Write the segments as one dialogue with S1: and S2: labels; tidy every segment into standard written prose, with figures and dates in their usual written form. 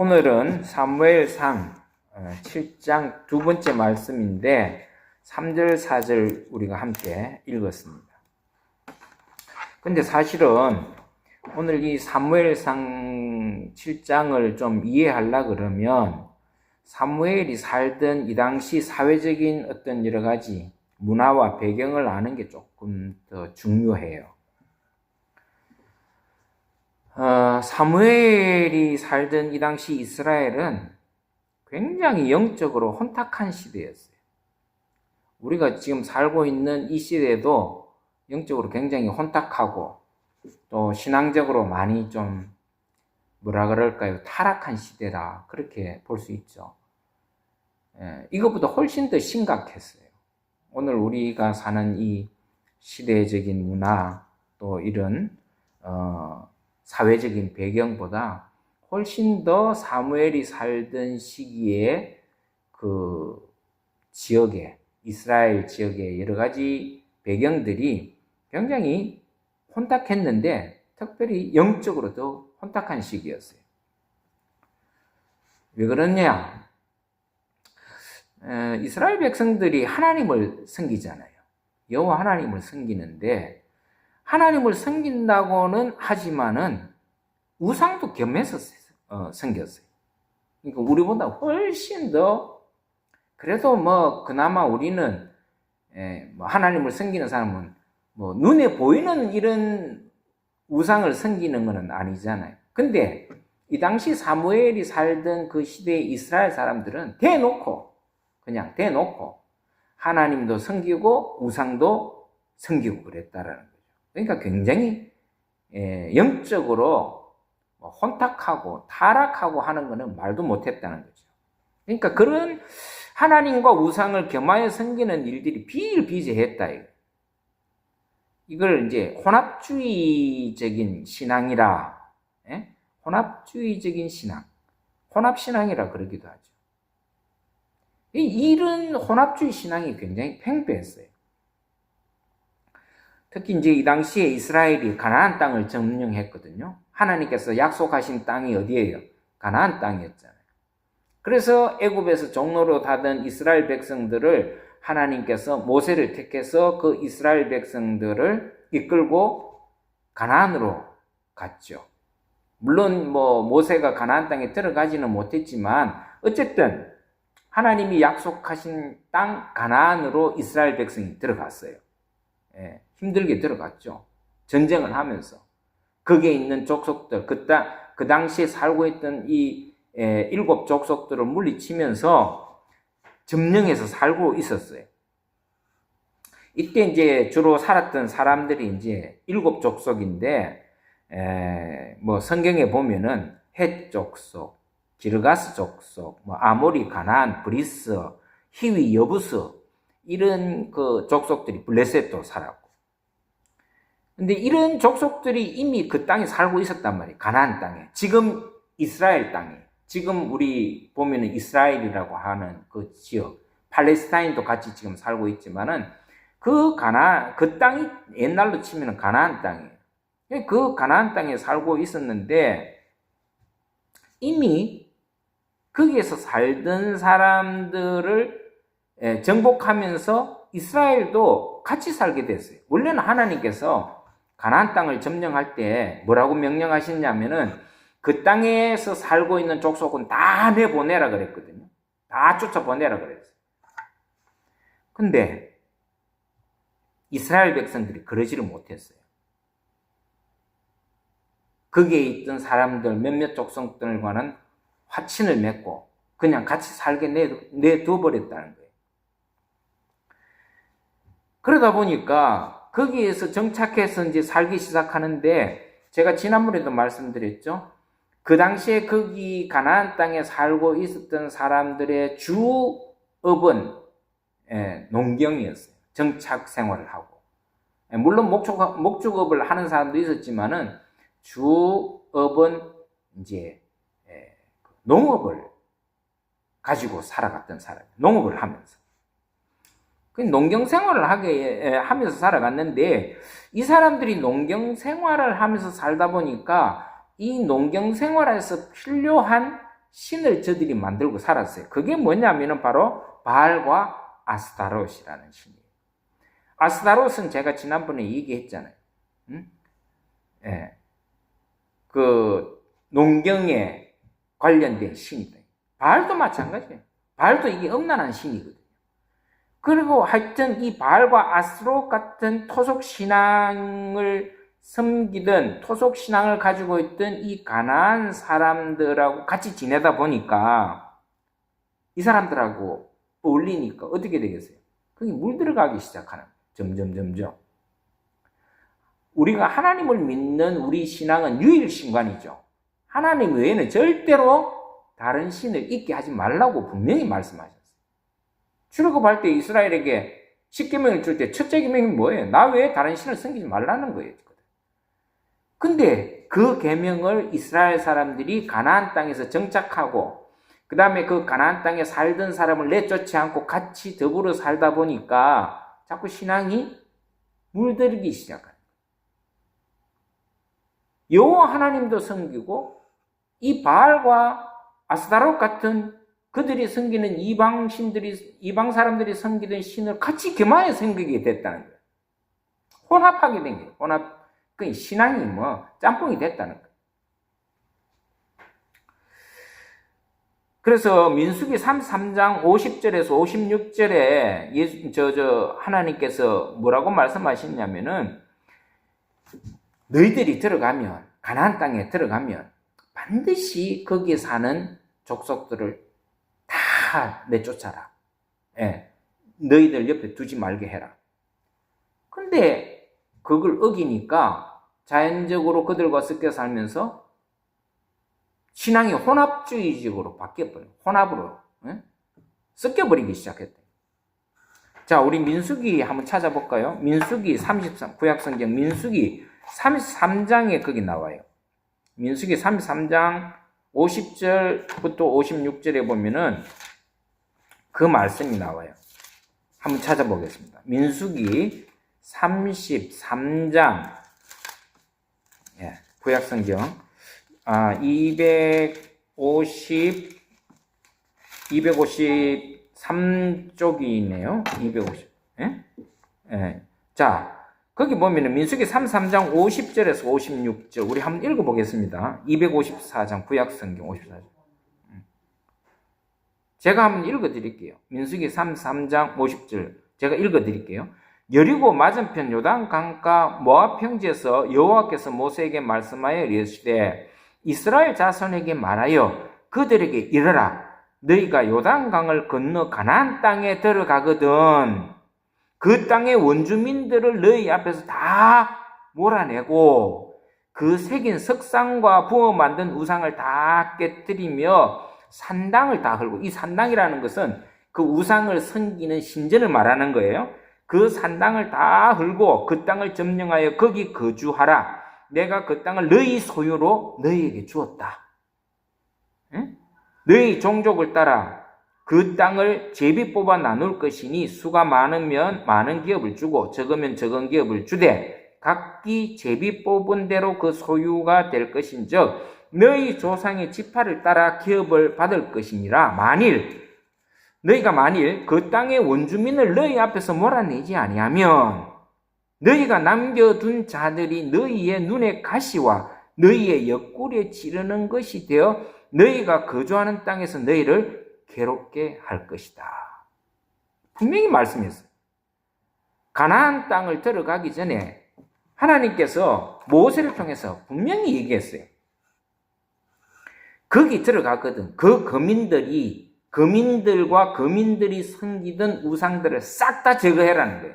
S1: 오늘은 사무엘상 7장 두 번째 말씀인데 3절 4절 우리가 함께 읽었습니다. 근데 사실은 오늘 이 사무엘상 7장을 좀 이해하려고 그러면 사무엘이 살던 이 당시 사회적인 어떤 여러 가지 문화와 배경을 아는 게 조금 더 중요해요. 사무엘이 살던 이 당시 이스라엘은 굉장히 영적으로 혼탁한 시대였어요. 우리가 지금 살고 있는 이 시대도 영적으로 굉장히 혼탁하고 또 신앙적으로 많이 좀 타락한 시대라 그렇게 볼 수 있죠. 이것보다 훨씬 더 심각했어요. 오늘 우리가 사는 이 시대적인 문화 또 이런 사회적인 배경보다 훨씬 더 사무엘이 살던 시기에 그 지역에 이스라엘 지역의 여러 가지 배경들이 굉장히 혼탁했는데 특별히 영적으로 더 혼탁한 시기였어요. 왜 그러냐? 이스라엘 백성들이 하나님을 섬기잖아요. 여호와 하나님을 섬기는데 하나님을 섬긴다고는 하지만은 우상도 겸해서 섬겼어요. 그러니까 우리보다 훨씬 더 그래도 그나마 우리는 하나님을 섬기는 사람은 눈에 보이는 이런 우상을 섬기는 것은 아니잖아요. 근데 이 당시 사무엘이 살던 그 시대의 이스라엘 사람들은 대놓고 하나님도 섬기고 우상도 섬기고 그랬다라는 거예요. 그러니까 굉장히 영적으로 혼탁하고 타락하고 하는 것은 말도 못했다는 거죠. 그러니까 그런 하나님과 우상을 겸하여 섬기는 일들이 비일비재했다. 이걸 이제 혼합주의적인 신앙이라, 혼합주의적인 신앙, 혼합신앙이라 그러기도 하죠. 이런 혼합주의 신앙이 굉장히 팽배했어요. 특히 이제 이 당시에 이스라엘이 가나안 땅을 점령했거든요. 하나님께서 약속하신 땅이 어디예요? 가나안 땅이었잖아요. 그래서 애굽에서 종로로 하던 이스라엘 백성들을 하나님께서 모세를 택해서 그 이스라엘 백성들을 이끌고 가나안으로 갔죠. 물론 모세가 가나안 땅에 들어가지는 못했지만 어쨌든 하나님이 약속하신 땅 가나안으로 이스라엘 백성이 들어갔어요. 힘들게 들어갔죠. 전쟁을 하면서. 거기에 있는 족속들, 그 당시에 살고 있던 이 7 족속들을 물리치면서 점령해서 살고 있었어요. 이때 이제 주로 살았던 사람들이 이제 7 족속인데, 성경에 보면은 헷 족속, 기르가스 족속, 아모리, 가나안, 브리스, 히위, 여부스, 이런 그 족속들이 블레셋도 살았고. 근데 이런 족속들이 이미 그 땅에 살고 있었단 말이에요. 가나안 땅에. 지금 이스라엘 땅에. 지금 우리 보면은 이스라엘이라고 하는 그 지역. 팔레스타인도 같이 지금 살고 있지만은 그 땅이 옛날로 치면은 가나안 땅이에요. 그 가나안 땅에 살고 있었는데 이미 거기에서 살던 사람들을 정복하면서 이스라엘도 같이 살게 됐어요. 원래는 하나님께서 가나안 땅을 점령할 때 뭐라고 명령하셨냐면은 그 땅에서 살고 있는 족속은 다 내보내라 그랬거든요. 다 쫓아보내라 그랬어요. 근데 이스라엘 백성들이 그러지를 못했어요. 거기에 있던 사람들 몇몇 족속들과는 화친을 맺고 그냥 같이 살게 내둬버렸다는 거예요. 그러다 보니까 거기에서 정착해서 이제 살기 시작하는데 제가 지난번에도 말씀드렸죠. 그 당시에 거기 가나안 땅에 살고 있었던 사람들의 주업은 농경이었어요. 정착 생활을 하고. 물론 목축업을 하는 사람도 있었지만은 주업은 이제 농업을 가지고 살아갔던 사람, 농업을 하면서. 농경 생활을 하면서 살아갔는데 이 사람들이 농경 생활을 하면서 살다 보니까 이 농경 생활에서 필요한 신을 저들이 만들고 살았어요. 그게 뭐냐면은 바로 바알과 아스타롯이라는 신이에요. 아스타롯은 제가 지난번에 얘기했잖아요. 예. 그 농경에 관련된 신이다. 바알도 마찬가지예요. 바알도 이게 엄난한 신이거든요. 그리고 하여튼 이 바알과 아스타롯 같은 토속 신앙을 섬기던 토속 신앙을 가지고 있던 이 가나안 사람들하고 같이 지내다 보니까 이 사람들하고 어울리니까 어떻게 되겠어요? 그게 물들어가기 시작하는 점점. 우리가 하나님을 믿는 우리 신앙은 유일신관이죠. 하나님 외에는 절대로 다른 신을 잊게 하지 말라고 분명히 말씀하셨어요. 출애굽할 때 이스라엘에게 10계명을 줄 때 첫째 계명이 뭐예요? 나 외에 다른 신을 섬기지 말라는 거예요. 근데 그 계명을 이스라엘 사람들이 가나안 땅에서 정착하고 그 다음에 그 가나안 땅에 살던 사람을 내쫓지 않고 같이 더불어 살다 보니까 자꾸 신앙이 물들기 시작합니다. 여호와 하나님도 섬기고 이 바알과 아스타롯 같은 그들이 섬기는 이방 사람들이 섬기던 신을 같이 겸하여 섬기게 됐다는 거예요. 혼합하게 된 거예요. 그 신앙이 짬뽕이 됐다는 거예요. 그래서 민수기 33장 50절에서 56절에 하나님께서 뭐라고 말씀하셨냐면은 너희들이 들어가면 가나안 땅에 들어가면 반드시 거기에 사는 족속들을 다 내쫓아라. 예, 너희들 옆에 두지 말게 해라. 근데 그걸 어기니까 자연적으로 그들과 섞여 살면서 신앙이 혼합주의적으로 바뀌어버려요. 혼합으로 섞여버리기 시작했대요. 자, 우리 민수기 한번 찾아볼까요? 민수기 33, 구약성경 민수기 33장에 거기 나와요. 민수기 33장 50절부터 56절에 보면은 그 말씀이 나와요. 한번 찾아보겠습니다. 민수기 33장, 구약성경, 253쪽이네요. 250. 자, 거기 보면은 민수기 33장 50절에서 56절, 우리 한번 읽어보겠습니다. 254장, 구약성경 54절. 제가 한번 읽어드릴게요. 민수기 33장 50절, 제가 읽어드릴게요. 여리고 맞은편 요단 강가 모압 평지에서 여호와께서 모세에게 말씀하여 이르시되 이스라엘 자손에게 말하여 그들에게 이르라. 너희가 요단 강을 건너 가나안 땅에 들어가거든 그 땅의 원주민들을 너희 앞에서 다 몰아내고 그 새긴 석상과 부어 만든 우상을 다 깨뜨리며 산당을 다 헐고, 이 산당이라는 것은 그 우상을 섬기는 신전을 말하는 거예요. 그 산당을 다 헐고 그 땅을 점령하여 거기 거주하라. 내가 그 땅을 너희 소유로 너희에게 주었다. 너희 종족을 따라 그 땅을 제비 뽑아 나눌 것이니 수가 많으면 많은 기업을 주고 적으면 적은 기업을 주되 각기 제비 뽑은 대로 그 소유가 될 것인즉 너희 조상의 지파를 따라 기업을 받을 것이니라. 너희가 만일 그 땅의 원주민을 너희 앞에서 몰아내지 아니하면 너희가 남겨둔 자들이 너희의 눈의 가시와 너희의 옆구리에 찌르는 것이 되어 너희가 거주하는 땅에서 너희를 괴롭게 할 것이다. 분명히 말씀했어요. 가나안 땅을 들어가기 전에 하나님께서 모세를 통해서 분명히 얘기했어요. 거기 들어가거든 그 거민들과 거민들이 섬기던 우상들을 싹 다 제거해라는 거예요.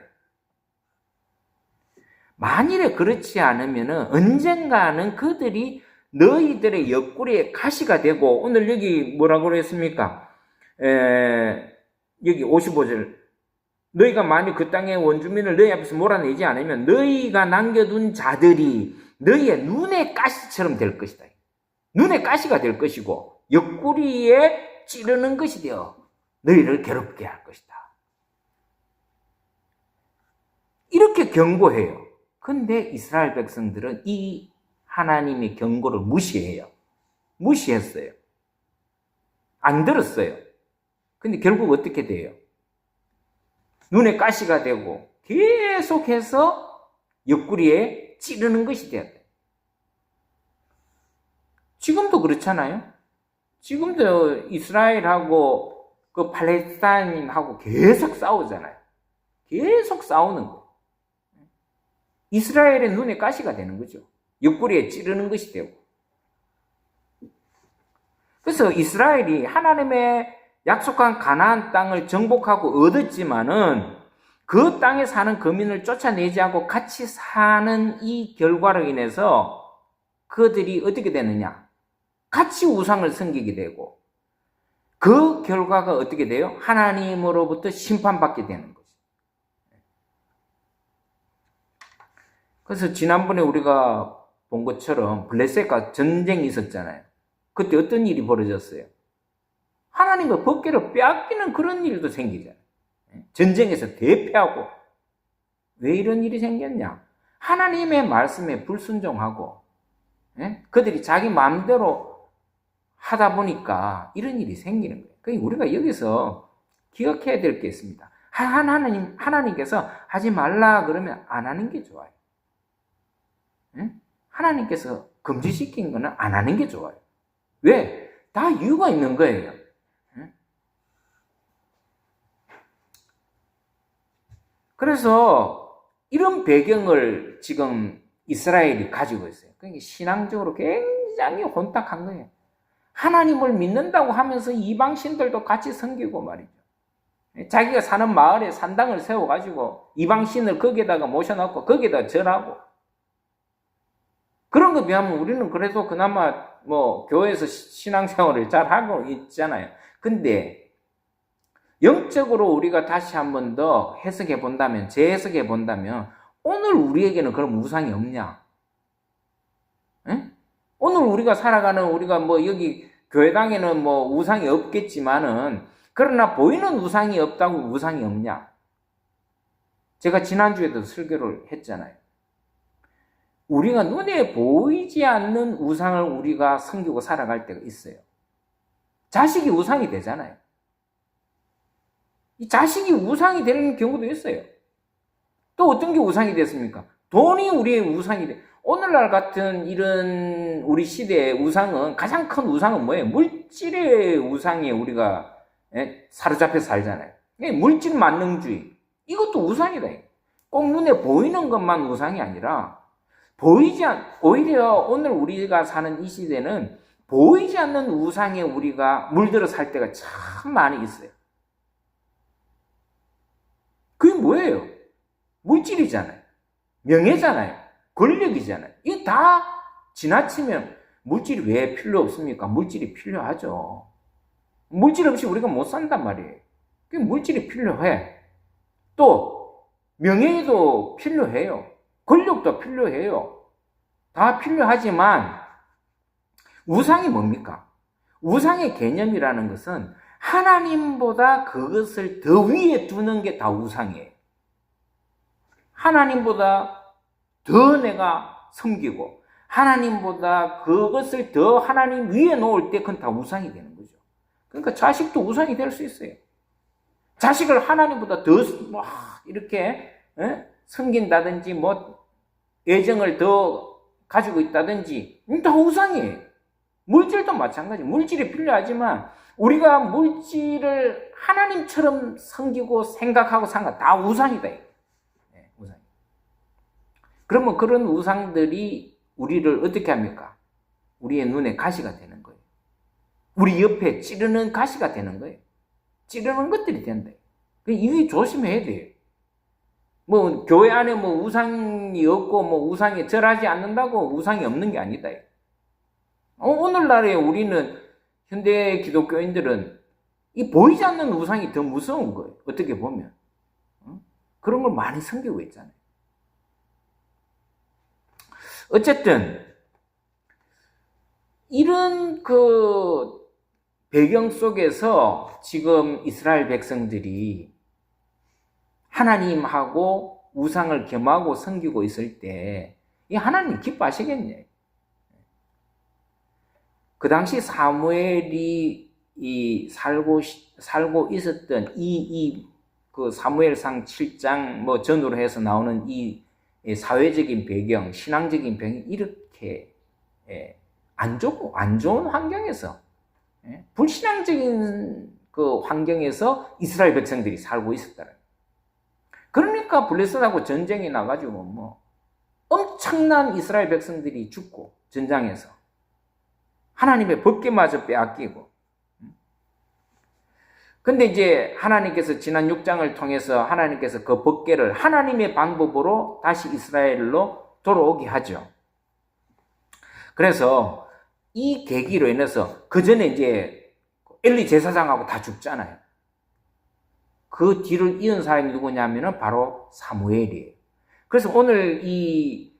S1: 만일에 그렇지 않으면 언젠가는 그들이 너희들의 옆구리에 가시가 되고, 오늘 여기 뭐라고 그랬습니까? 여기 55절. 너희가 만일 그 땅의 원주민을 너희 앞에서 몰아내지 않으면 너희가 남겨둔 자들이 너희의 눈의 가시처럼 될 것이다. 눈의 가시가 될 것이고 옆구리에 찌르는 것이 되어 너희를 괴롭게 할 것이다. 이렇게 경고해요. 근데 이스라엘 백성들은 이 하나님의 경고를 무시해요. 무시했어요. 안 들었어요. 근데 결국 어떻게 돼요? 눈에 가시가 되고 계속해서 옆구리에 찌르는 것이 되었다. 지금도 그렇잖아요. 지금도 이스라엘하고 그 팔레스타인하고 계속 싸우잖아요. 계속 싸우는 거. 이스라엘의 눈에 가시가 되는 거죠. 옆구리에 찌르는 것이 되고. 그래서 이스라엘이 하나님의 약속한 가나안 땅을 정복하고 얻었지만은 그 땅에 사는 거민을 쫓아내지 않고 같이 사는 이 결과로 인해서 그들이 어떻게 되느냐? 같이 우상을 섬기게 되고 그 결과가 어떻게 돼요? 하나님으로부터 심판받게 되는 거죠. 그래서 지난번에 우리가 본 것처럼 블레셋과 전쟁이 있었잖아요. 그때 어떤 일이 벌어졌어요? 하나님과 법궤를 빼앗기는 그런 일도 생기잖아요. 전쟁에서 대패하고. 왜 이런 일이 생겼냐? 하나님의 말씀에 불순종하고 그들이 자기 마음대로 하다 보니까 이런 일이 생기는 거예요. 그러니까 우리가 여기서 기억해야 될 게 있습니다. 하나님께서 하지 말라 그러면 안 하는 게 좋아요. 하나님께서 금지시킨 거는 안 하는 게 좋아요. 왜? 다 이유가 있는 거예요. 그래서 이런 배경을 지금 이스라엘이 가지고 있어요. 그러니까 신앙적으로 굉장히 혼탁한 거예요. 하나님을 믿는다고 하면서 이방신들도 같이 섬기고 말이죠. 자기가 사는 마을에 산당을 세워가지고 이방신을 거기에다가 모셔놓고 거기에다 절하고. 그런 거 비하면 우리는 그래도 그나마 뭐 교회에서 신앙생활을 잘 하고 있잖아요. 근데 영적으로 우리가 다시 한 번 더 해석해 본다면, 재해석해 본다면 오늘 우리에게는 그런 우상이 없냐? 에? 오늘 우리가 살아가는 우리가 뭐 여기 교회당에는 뭐 우상이 없겠지만은 그러나 보이는 우상이 없다고 우상이 없냐? 제가 지난주에도 설교를 했잖아요. 우리가 눈에 보이지 않는 우상을 우리가 섬기고 살아갈 때가 있어요. 자식이 우상이 되잖아요. 이 자식이 우상이 되는 경우도 있어요. 또 어떤 게 우상이 됐습니까? 돈이 우리의 우상이 돼. 오늘날 같은 이런 우리 시대의 우상은 가장 큰 우상은 뭐예요? 물질의 우상에 우리가 사로잡혀 살잖아요. 물질 만능주의. 이것도 우상이다. 꼭 눈에 보이는 것만 우상이 아니라 오히려 오늘 우리가 사는 이 시대는 보이지 않는 우상에 우리가 물들어 살 때가 참 많이 있어요. 그게 뭐예요? 물질이잖아요. 명예잖아요. 권력이잖아요. 이거 다 지나치면 물질이 왜 필요 없습니까? 물질이 필요하죠. 물질 없이 우리가 못 산단 말이에요. 그 물질이 필요해. 또 명예도 필요해요. 권력도 필요해요. 다 필요하지만 우상이 뭡니까? 우상의 개념이라는 것은 하나님보다 그것을 더 위에 두는 게 다 우상이에요. 하나님보다 더 내가 섬기고 하나님보다 그것을 더 하나님 위에 놓을 때 그건 다 우상이 되는 거죠. 그러니까 자식도 우상이 될 수 있어요. 자식을 하나님보다 더 이렇게 섬긴다든지 뭐 애정을 더 가지고 있다든지 다 우상이에요. 물질도 마찬가지. 물질이 필요하지만 우리가 물질을 하나님처럼 섬기고 생각하고 사는 거 다 우상이다. 우상. 그러면 그런 우상들이 우리를 어떻게 합니까? 우리의 눈에 가시가 되는 거예요. 우리 옆에 찌르는 가시가 되는 거예요. 찌르는 것들이 된다. 이게 조심해야 돼요. 뭐 교회 안에 뭐 우상이 없고 뭐 우상에 절하지 않는다고 우상이 없는 게 아니다. 오늘날에 우리는 현대 기독교인들은 이 보이지 않는 우상이 더 무서운 거예요. 어떻게 보면 그런 걸 많이 섬기고 있잖아요. 어쨌든 이런 그 배경 속에서 지금 이스라엘 백성들이 하나님하고 우상을 겸하고 섬기고 있을 때 이 하나님 기뻐하시겠냐? 그 당시 사무엘이 살고 있었던 그 사무엘상 7장 뭐 전후로 해서 나오는 이 사회적인 배경, 신앙적인 배경이 이렇게 안 좋은 환경에서, 불신앙적인 그 환경에서 이스라엘 백성들이 살고 있었다는 거예요. 그러니까 블레셋하고 전쟁이 나가지고 뭐 엄청난 이스라엘 백성들이 죽고 전장에서 하나님의 법궤마저 빼앗기고. 근데 이제 하나님께서 지난 6장을 통해서 하나님께서 그 법궤를 하나님의 방법으로 다시 이스라엘로 돌아오게 하죠. 그래서 이 계기로 인해서 그 전에 이제 엘리 제사장하고 다 죽잖아요. 그 뒤를 이은 사람이 누구냐면은 바로 사무엘이에요. 그래서 오늘 이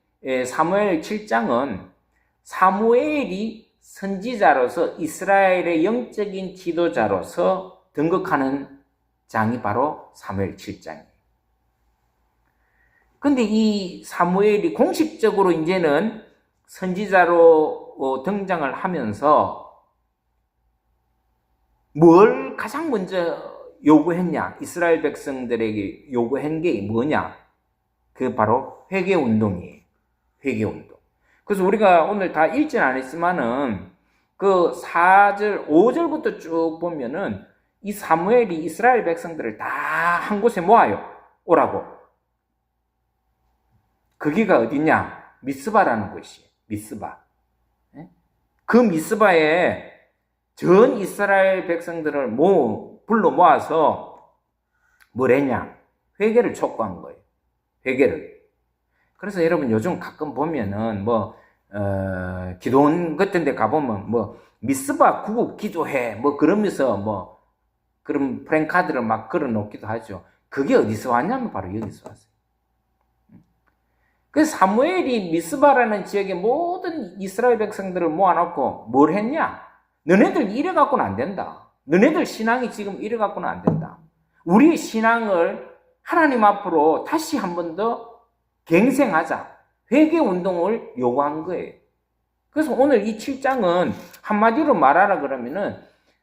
S1: 사무엘 7장은 사무엘이 선지자로서 이스라엘의 영적인 지도자로서 등극하는 장이 바로 사무엘 7장이에요. 근데 이 사무엘이 공식적으로 이제는 선지자로 등장을 하면서 뭘 가장 먼저 요구했냐? 이스라엘 백성들에게 요구한 게 뭐냐? 그 바로 회개운동이에요. 회개운동. 그래서 우리가 오늘 다 읽지는 않았지만은 그 4절, 5절부터 쭉 보면은 이 사무엘이 이스라엘 백성들을 다 한 곳에 모아요. 오라고. 거기가 어디냐? 미스바라는 곳이에요. 미스바. 그 미스바에 전 이스라엘 백성들을 불러 모아서 뭘 했냐? 회개를 촉구한 거예요. 회개를. 그래서 여러분 요즘 가끔 보면은 기도원 같은 데 가보면 미스바 구국 기도해 그러면서 그런 프랭카드를 막 걸어 놓기도 하죠. 그게 어디서 왔냐면 바로 여기서 왔어요. 그래서 사무엘이 미스바라는 지역의 모든 이스라엘 백성들을 모아놓고 뭘 했냐? 너네들 이래 갖고는 안 된다. 너네들 신앙이 지금 이래 갖고는 안 된다. 우리의 신앙을 하나님 앞으로 다시 한 번 더 갱생하자. 회개 운동을 요구한 거예요. 그래서 오늘 이 7장은 한마디로 말하라 그러면은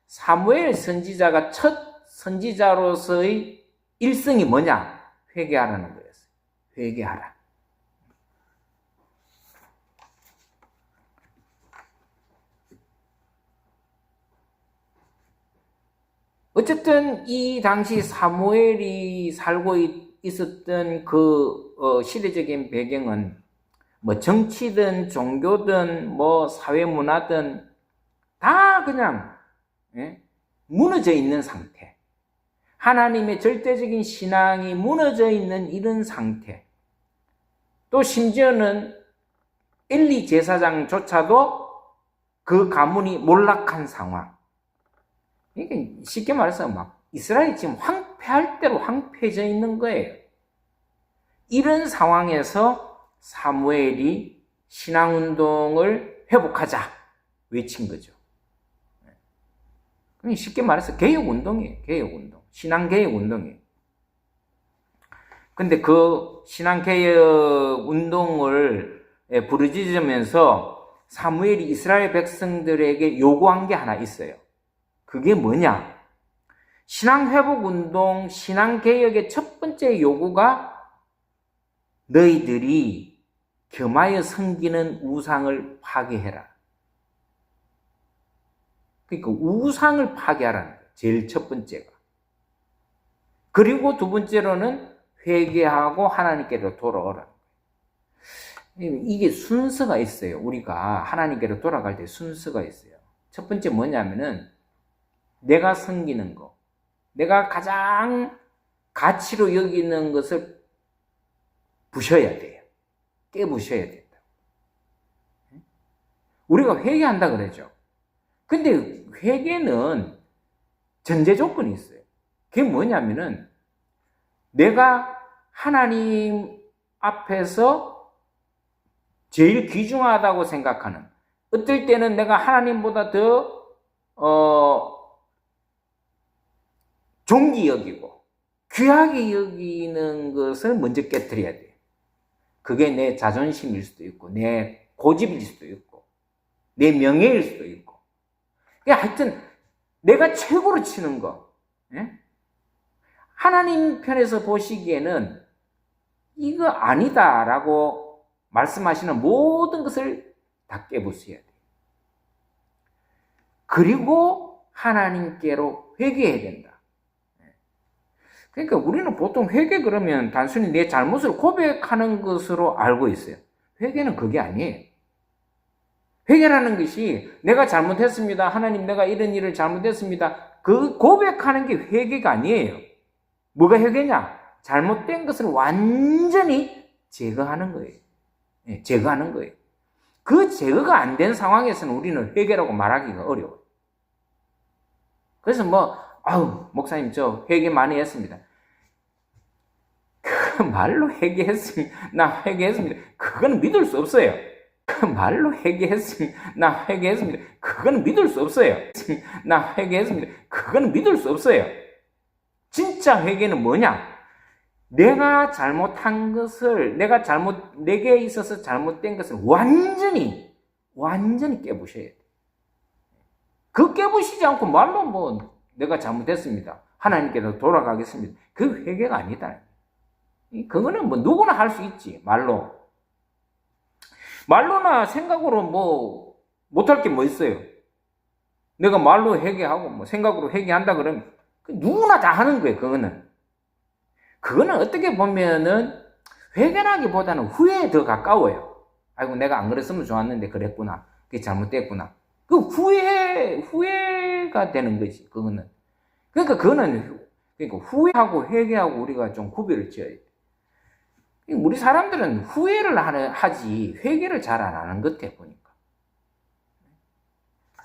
S1: 사무엘 선지자가 첫 선지자로서의 일성이 뭐냐? 회개하라는 거였어요. 회개하라. 어쨌든 이 당시 사무엘이 살고 있었던 그 시대적인 배경은 정치든 종교든 사회 문화든 다 그냥 무너져 있는 상태. 하나님의 절대적인 신앙이 무너져 있는 이런 상태. 또 심지어는 엘리 제사장조차도 그 가문이 몰락한 상황. 이게 쉽게 말해서 이스라엘이 지금 황폐할 대로 황폐해져 있는 거예요. 이런 상황에서 사무엘이 신앙운동을 회복하자 외친 거죠. 쉽게 말해서 개혁운동이에요. 개혁운동. 신앙개혁운동이에요. 근데 그 신앙개혁운동을 부르짖으면서 사무엘이 이스라엘 백성들에게 요구한 게 하나 있어요. 그게 뭐냐? 신앙회복운동, 신앙개혁의 첫 번째 요구가 너희들이 겸하여 섬기는 우상을 파괴해라. 그러니까 우상을 파괴하라는 거예요. 제일 첫 번째가. 그리고 두 번째로는 회개하고 하나님께로 돌아오라는 거예요. 이게 순서가 있어요. 우리가 하나님께로 돌아갈 때 순서가 있어요. 첫 번째 뭐냐면은 내가 섬기는 거, 내가 가장 가치로 여기는 것을 부셔야 돼요. 깨부셔야 된다. 우리가 회개한다 그러죠. 근데 회개는 전제 조건이 있어요. 그게 뭐냐면은 내가 하나님 앞에서 제일 귀중하다고 생각하는, 어떨 때는 내가 하나님보다 더 존귀 여기고 귀하게 여기는 것을 먼저 깨트려야 돼요. 그게 내 자존심일 수도 있고 내 고집일 수도 있고 내 명예일 수도 있고. 하여튼 내가 최고로 치는 거. 예? 하나님 편에서 보시기에는 이거 아니다라고 말씀하시는 모든 것을 다 깨부수어야 돼요. 그리고 하나님께로 회개해야 된다. 그러니까 우리는 보통 회개 그러면 단순히 내 잘못을 고백하는 것으로 알고 있어요. 회개는 그게 아니에요. 회개라는 것이 내가 잘못했습니다. 하나님 내가 이런 일을 잘못했습니다. 그 고백하는 게 회개가 아니에요. 뭐가 회개냐? 잘못된 것을 완전히 제거하는 거예요. 네, 제거하는 거예요. 그 제거가 안 된 상황에서는 우리는 회개라고 말하기가 어려워요. 그래서 목사님 저 회개 많이 했습니다. 그 말로 회개했습니다. 나 회개했습니다. 그거는 믿을 수 없어요. 그 말로 회개했습니다. 나 회개했습니다. 그거는 믿을 수 없어요. 나 회개했습니다. 그거는 믿을 수 없어요. 진짜 회개는 뭐냐? 내가 잘못한 것을, 내게 있어서 잘못된 것을 완전히 깨부셔야 돼. 그 깨부시지 않고 말로 내가 잘못했습니다. 하나님께로 돌아가겠습니다. 그 회개가 아니다. 그거는 누구나 할 수 있지, 말로나 생각으로 못할 게 뭐 있어요? 내가 말로 회개하고 생각으로 회개한다 그러면 누구나 다 하는 거예요, 그거는 어떻게 보면은 회개라기보다는 후회에 더 가까워요. 아이고, 내가 안 그랬으면 좋았는데 그랬구나. 그게 잘못됐구나. 그 후회가 되는 거지, 그거는. 그러니까 후회하고 회개하고 우리가 좀 구별을 지어야 돼. 우리 사람들은 후회를 하지 회개를 잘 안 하는 것 같아, 보니까.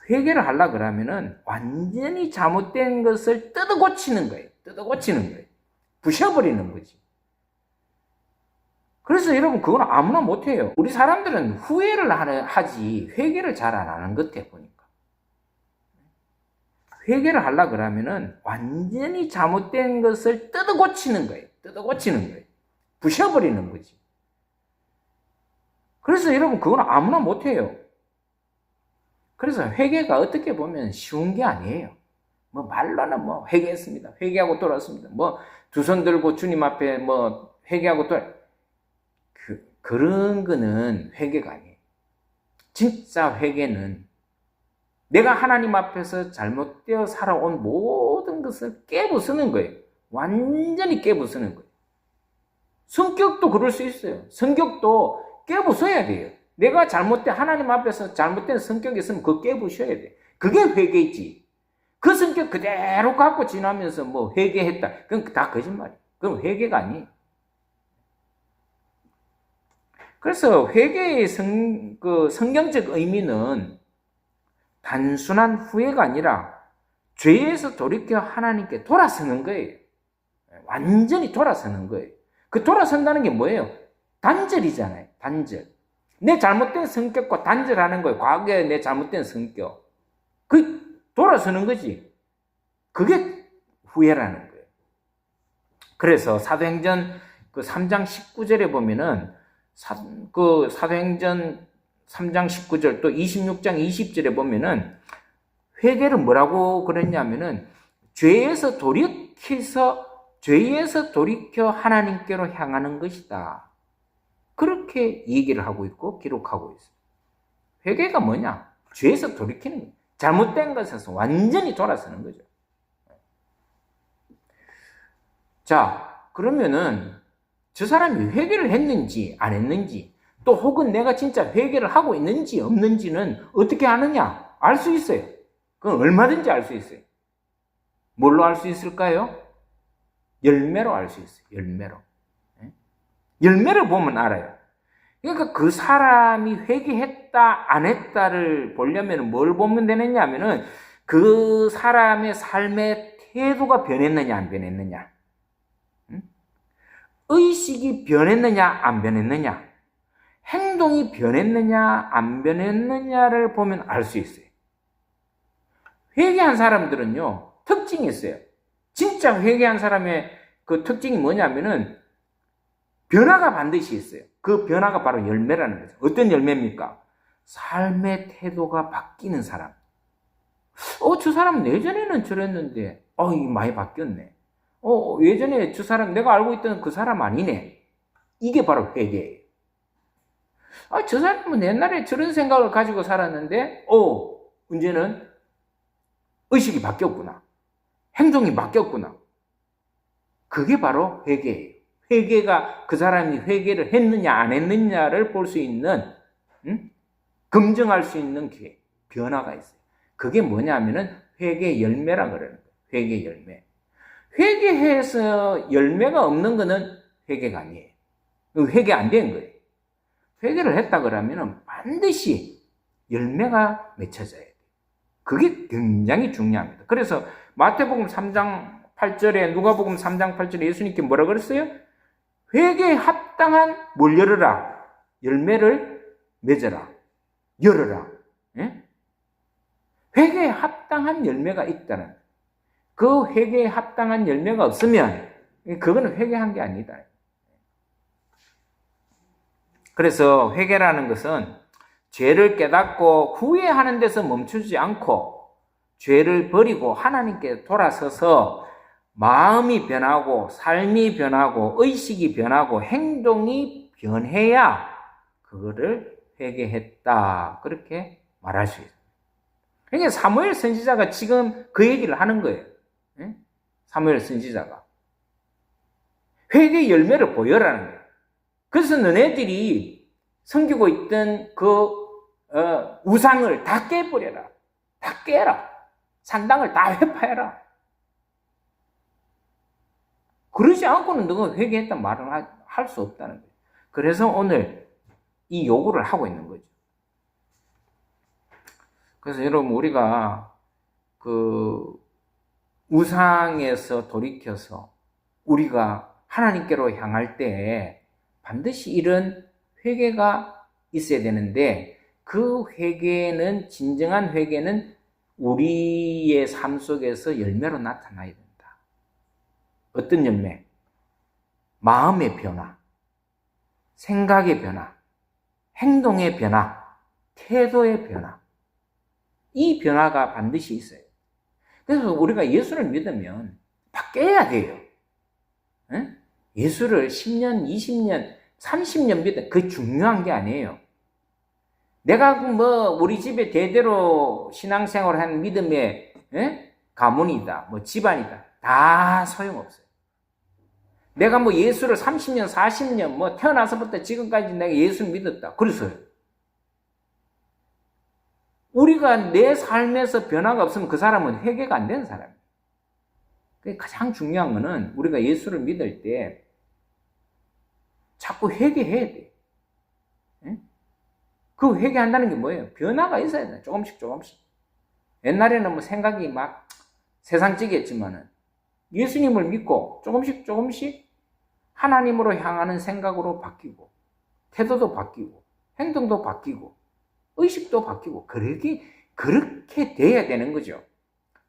S1: 회개를 하려고 그러면은 완전히 잘못된 것을 뜯어고치는 거예요. 부셔버리는 거지. 그래서 여러분, 그건 아무나 못해요. 우리 사람들은 후회를 하지 회개를 잘 안 하는 것 같아, 보니까. 회개를 하려고 그러면은 완전히 잘못된 것을 뜯어고치는 거예요. 부셔버리는 거지. 그래서 여러분, 그건 아무나 못해요. 그래서 회개가 어떻게 보면 쉬운 게 아니에요. 말로는 회개했습니다. 회개하고 돌아왔습니다. 두 손 들고 주님 앞에 회개하고 그런 거는 회개가 아니에요. 진짜 회개는 내가 하나님 앞에서 잘못되어 살아온 모든 것을 깨부수는 거예요. 완전히 깨부수는 거예요. 성격도 그럴 수 있어요. 성격도 깨부숴야 돼요. 내가 하나님 앞에서 잘못된 성격이 있으면 그거 깨부셔야 돼. 그게 회개지. 그 성격 그대로 갖고 지나면서 회개했다. 그건 다 거짓말이에요. 그건 회개가 아니에요. 그래서 회개의 성경적 의미는 단순한 후회가 아니라 죄에서 돌이켜 하나님께 돌아서는 거예요. 완전히 돌아서는 거예요. 그 돌아선다는 게 뭐예요? 단절이잖아요. 단절. 내 잘못된 성격과 단절하는 거예요. 과거에 내 잘못된 성격. 돌아서는 거지. 그게 후회라는 거예요. 그래서 사도행전 3장 19절에 보면은 사도행전 3장 19절 또 26장 20절에 보면은 회개를 뭐라고 그랬냐면은 죄에서 돌이켜 하나님께로 향하는 것이다. 그렇게 얘기를 하고 있고 기록하고 있어요. 회개가 뭐냐? 죄에서 돌이키는 거예요. 잘못된 것에서 완전히 돌아서는 거죠. 자, 그러면은 저 사람이 회개를 했는지 안 했는지, 또 혹은 내가 진짜 회개를 하고 있는지 없는지는 어떻게 아느냐? 알 수 있어요. 그건 얼마든지 알 수 있어요. 뭘로 알 수 있을까요? 열매로 알 수 있어요. 열매를 보면 알아요. 그러니까 그 사람이 회개했다 안 했다를 보려면 뭘 보면 되느냐 하면은 그 사람의 삶의 태도가 변했느냐 안 변했느냐, 의식이 변했느냐 안 변했느냐, 행동이 변했느냐 안 변했느냐를 보면 알 수 있어요. 회개한 사람들은요 특징이 있어요. 진짜 회개한 사람의 그 특징이 뭐냐면은 변화가 반드시 있어요. 그 변화가 바로 열매라는 거죠. 어떤 열매입니까? 삶의 태도가 바뀌는 사람. 저 사람은 예전에는 저랬는데, 이 많이 바뀌었네. 예전에 저 사람, 내가 알고 있던 그 사람 아니네. 이게 바로 회개예요. 저 사람은 옛날에 저런 생각을 가지고 살았는데, 이제는 의식이 바뀌었구나. 행동이 바뀌었구나. 그게 바로 회개예요. 회개가 그 사람이 회개를 했느냐 안 했느냐를 볼 수 있는, 검증할 수 있는 기회, 변화가 있어요. 그게 뭐냐면은 회개 열매라 그러는 거예요. 회개 열매. 회개해서 열매가 없는 거는 회개가 아니에요. 회개 안 된 거예요. 회개를 했다 그러면은 반드시 열매가 맺혀져야 돼요. 그게 굉장히 중요합니다. 그래서 마태복음 3장 8절에 누가복음 3장 8절에 예수님께 뭐라 그랬어요? 회개에 합당한 뭘 열어라? 열매를 맺어라. 열어라. 예? 회개에 합당한 열매가 있다는, 그 회개에 합당한 열매가 없으면 그거는 회개한 게 아니다. 그래서 회개라는 것은 죄를 깨닫고 후회하는 데서 멈추지 않고 죄를 버리고 하나님께 돌아서서 마음이 변하고 삶이 변하고 의식이 변하고 행동이 변해야 그거를 회개했다, 그렇게 말할 수 있어요. 그러니까 사무엘 선지자가 지금 그 얘기를 하는 거예요. 사무엘 선지자가 회개 열매를 보여라는 거예요. 그래서 너네들이 섬기고 있던 그 우상을 다 깨버려라. 다 깨라. 산당을 다 회파해라. 그러지 않고는 너가 회개했단 말을 할 수 없다는 거예요. 그래서 오늘 이 요구를 하고 있는 거죠. 그래서 여러분, 우리가 그 우상에서 돌이켜서 우리가 하나님께로 향할 때 반드시 이런 회개가 있어야 되는데, 그 회개는, 진정한 회개는 우리의 삶 속에서 열매로 나타나야 된다. 어떤 열매? 마음의 변화, 생각의 변화, 행동의 변화, 태도의 변화. 이 변화가 반드시 있어요. 그래서 우리가 예수를 믿으면 바뀌어야 돼요. 응? 예수를 10년, 20년, 30년 믿으면 그게 중요한 게 아니에요. 내가 우리 집에 대대로 신앙생활을 한 믿음의 가문이다, 집안이다, 다 소용없어요. 내가 예수를 30년, 40년, 태어나서부터 지금까지 내가 예수를 믿었다. 그래서요. 우리가 내 삶에서 변화가 없으면 그 사람은 회개가 안 되는 사람이에요. 가장 중요한 거는 우리가 예수를 믿을 때 자꾸 회개해야 돼. 그 회개한다는 게 뭐예요? 변화가 있어야 돼. 조금씩 조금씩. 옛날에는 생각이 막 세상적이었지만은 예수님을 믿고 조금씩 조금씩 하나님으로 향하는 생각으로 바뀌고, 태도도 바뀌고, 행동도 바뀌고, 의식도 바뀌고, 그렇게 돼야 되는 거죠.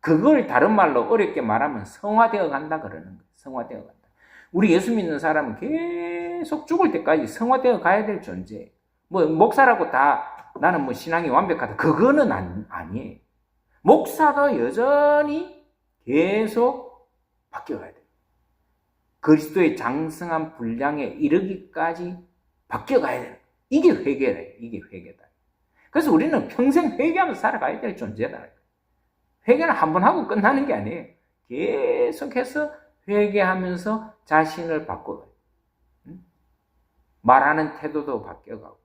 S1: 그걸 다른 말로 어렵게 말하면 성화되어 간다 그러는 거예요. 성화되어 간다. 우리 예수 믿는 사람은 계속 죽을 때까지 성화되어 가야 될 존재예요. 목사라고 다 나는 신앙이 완벽하다, 그거는 아니에요. 목사도 여전히 계속 바뀌어가야 돼요. 그리스도의 장성한 분량에 이르기까지 바뀌어가야 돼요. 이게 회개래요. 이게 회개다. 그래서 우리는 평생 회개하면서 살아가야 될 존재다. 회개는 한 번 하고 끝나는 게 아니에요. 계속해서 회개하면서 자신을 바꿔가요. 말하는 태도도 바뀌어가고,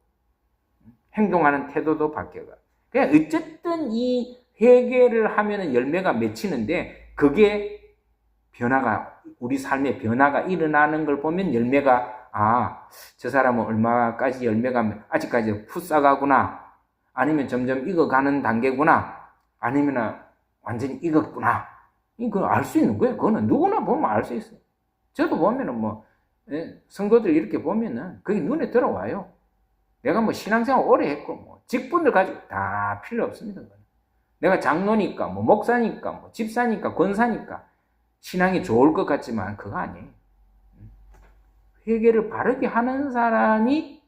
S1: 행동하는 태도도 바뀌어가요. 그러니까 어쨌든 이 회개를 하면은 열매가 맺히는데, 그게 변화가, 우리 삶에 변화가 일어나는 걸 보면 열매가, 저 사람은 얼마까지 열매가 아직까지 풋싸가구나, 아니면 점점 익어가는 단계구나, 아니면 완전히 익었구나. 이거 알 수 있는 거예요. 그거는 누구나 보면 알 수 있어요. 저도 보면은 성도들 이렇게 보면은 그게 눈에 들어와요. 내가 신앙생활 오래 했고, 직분들 가지고 다 필요 없습니다. 내가 장로니까, 목사니까, 집사니까, 권사니까, 신앙이 좋을 것 같지만 그거 아니에요. 회개를 바르게 하는 사람이,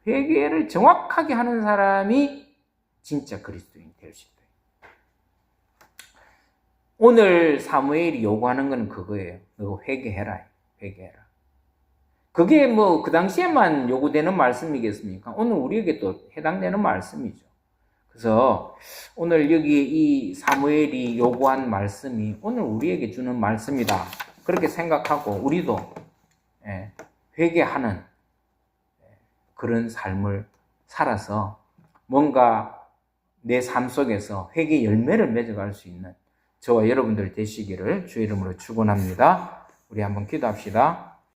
S1: 회개를 정확하게 하는 사람이 진짜 그리스도인이 될 수 있다. 오늘 사무엘이 요구하는 건 그거예요. 너 회개해라. 회개해라. 그게 뭐 그 당시에만 요구되는 말씀이겠습니까? 오늘 우리에게 또 해당되는 말씀이죠. 그래서 오늘 여기 이 사무엘이 요구한 말씀이 오늘 우리에게 주는 말씀이다. 그렇게 생각하고 우리도 회개하는 그런 삶을 살아서 뭔가 내 삶 속에서 회개 열매를 맺어갈 수 있는 저와 여러분들 되시기를 주의 이름으로 축원합니다. 우리 한번 기도합시다.